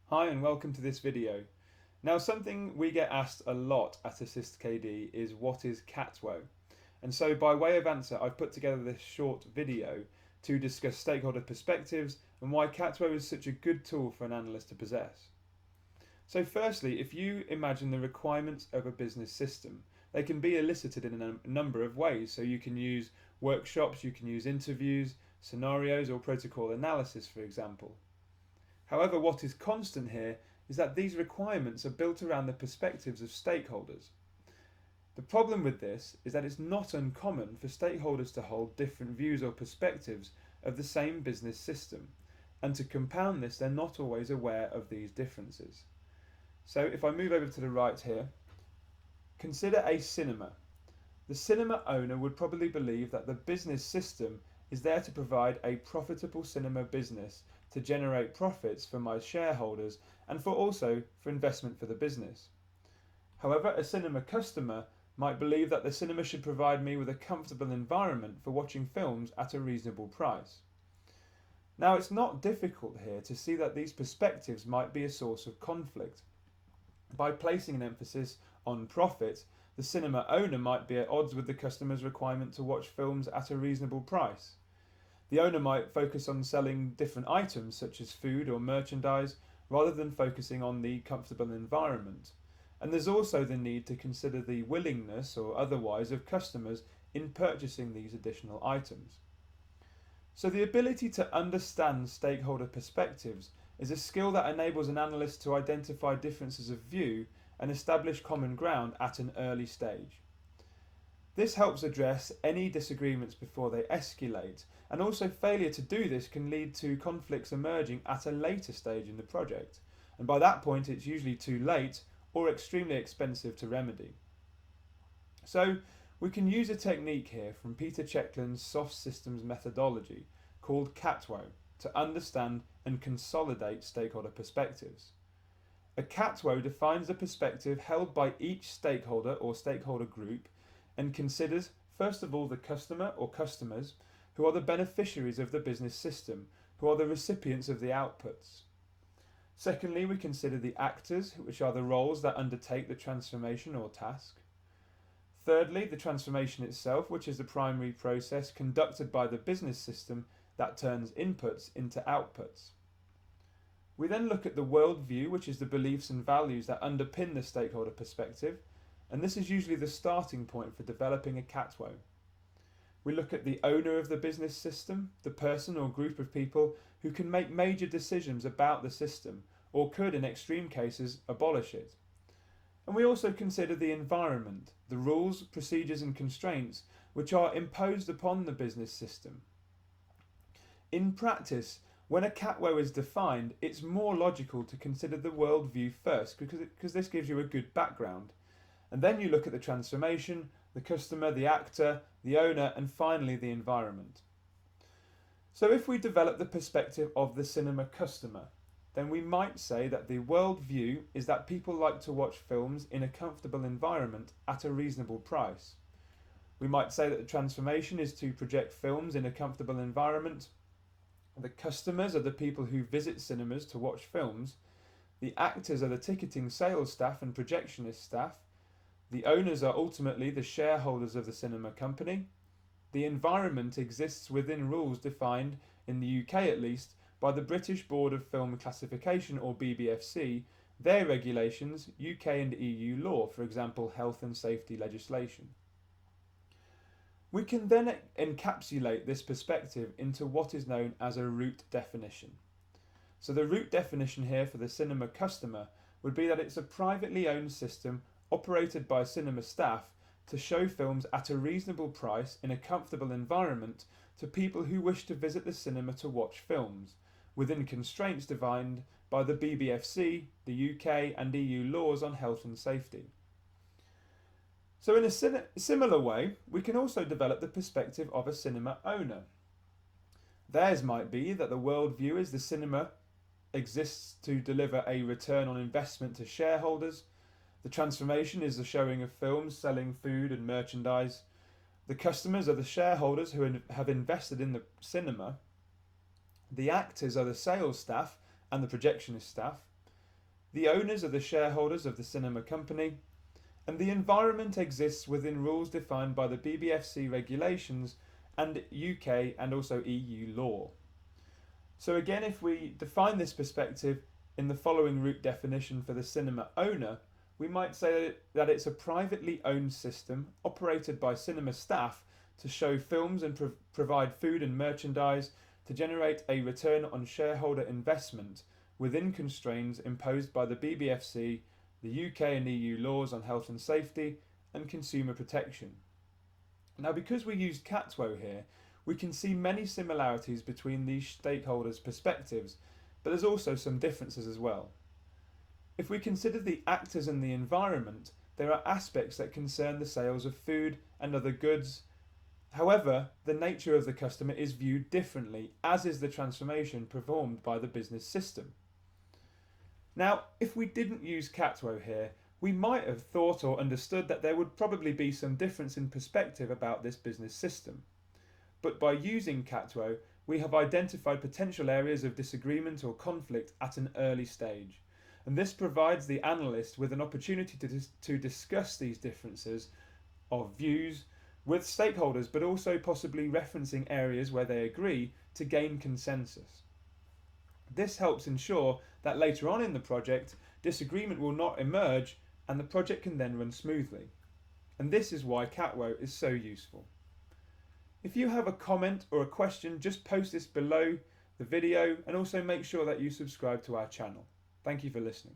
Hi and welcome to this video. Now something we get asked a lot at AssistKD is what is CATWOE? And so by way of answer I've put together this short video to discuss stakeholder perspectives and why CATWOE is such a good tool for an analyst to possess. So firstly, if you imagine the requirements of a business system, they can be elicited in a number of ways. So you can use workshops, you can use interviews, scenarios or protocol analysis for example. However, what is constant here is that these requirements are built around the perspectives of stakeholders. The problem with this is that it's not uncommon for stakeholders to hold different views or perspectives of the same business system, and to compound this, they're not always aware of these differences. So if I move over to the right here, consider a cinema. The cinema owner would probably believe that the business system is there to provide a profitable cinema business to generate profits for my shareholders and for investment for the business. However, a cinema customer might believe that the cinema should provide me with a comfortable environment for watching films at a reasonable price. Now, it's not difficult here to see that these perspectives might be a source of conflict. By placing an emphasis on profit, the cinema owner might be at odds with the customer's requirement to watch films at a reasonable price. The owner might focus on selling different items such as food or merchandise rather than focusing on the comfortable environment. And there's also the need to consider the willingness or otherwise of customers in purchasing these additional items. So the ability to understand stakeholder perspectives is a skill that enables an analyst to identify differences of view and establish common ground at an early stage. This helps address any disagreements before they escalate, and also failure to do this can lead to conflicts emerging at a later stage in the project, and by that point it's usually too late or extremely expensive to remedy. So we can use a technique here from Peter Checkland's soft systems methodology called CATWOE to understand and consolidate stakeholder perspectives. A CATWOE defines the perspective held by each stakeholder or stakeholder group and considers, first of all, the customer or customers, who are the beneficiaries of the business system, who are the recipients of the outputs. Secondly, we consider the actors, which are the roles that undertake the transformation or task. Thirdly, the transformation itself, which is the primary process conducted by the business system that turns inputs into outputs. We then look at the worldview, which is the beliefs and values that underpin the stakeholder perspective, and this is usually the starting point for developing a CATWOE. We look at the owner of the business system, the person or group of people who can make major decisions about the system, or could, in extreme cases, abolish it. And we also consider the environment, the rules, procedures and constraints which are imposed upon the business system. In practice, when a CATWOE is defined, it's more logical to consider the worldview first because this gives you a good background. And then you look at the transformation, the customer, the actor, the owner, and finally the environment. So if we develop the perspective of the cinema customer, then we might say that the worldview is that people like to watch films in a comfortable environment at a reasonable price. We might say that the transformation is to project films in a comfortable environment. The customers are the people who visit cinemas to watch films. The actors are the ticketing sales staff and projectionist staff. The owners are ultimately the shareholders of the cinema company. The environment exists within rules defined, in the UK at least, by the British Board of Film Classification or BBFC, their regulations, UK and EU law, for example health and safety legislation. We can then encapsulate this perspective into what is known as a root definition. So the root definition here for the cinema customer would be that it's a privately owned system operated by cinema staff to show films at a reasonable price in a comfortable environment to people who wish to visit the cinema to watch films, within constraints defined by the BBFC, the UK and EU laws on health and safety. So in a similar way, we can also develop the perspective of a cinema owner. Theirs might be that the worldview is the cinema exists to deliver a return on investment to shareholders. The transformation is the showing of films, selling food and merchandise. The customers are the shareholders who have invested in the cinema. The actors are the sales staff and the projectionist staff. The owners are the shareholders of the cinema company, and the environment exists within rules defined by the BBFC regulations and UK and also EU law. So again, if we define this perspective in the following root definition for the cinema owner, we might say that it's a privately owned system operated by cinema staff to show films and provide food and merchandise to generate a return on shareholder investment within constraints imposed by the BBFC, the UK and EU laws on health and safety, and consumer protection. Now, because we used CATWOE here, we can see many similarities between these stakeholders' perspectives, but there's also some differences as well. If we consider the actors and the environment, there are aspects that concern the sales of food and other goods. However, the nature of the customer is viewed differently, as is the transformation performed by the business system. Now, if we didn't use CATWOE here, we might have thought or understood that there would probably be some difference in perspective about this business system. But by using CATWOE, we have identified potential areas of disagreement or conflict at an early stage. And this provides the analyst with an opportunity to discuss these differences of views with stakeholders, but also possibly referencing areas where they agree to gain consensus. This helps ensure that later on in the project, disagreement will not emerge and the project can then run smoothly. And this is why CATWOE is so useful. If you have a comment or a question, just post this below the video and also make sure that you subscribe to our channel. Thank you for listening.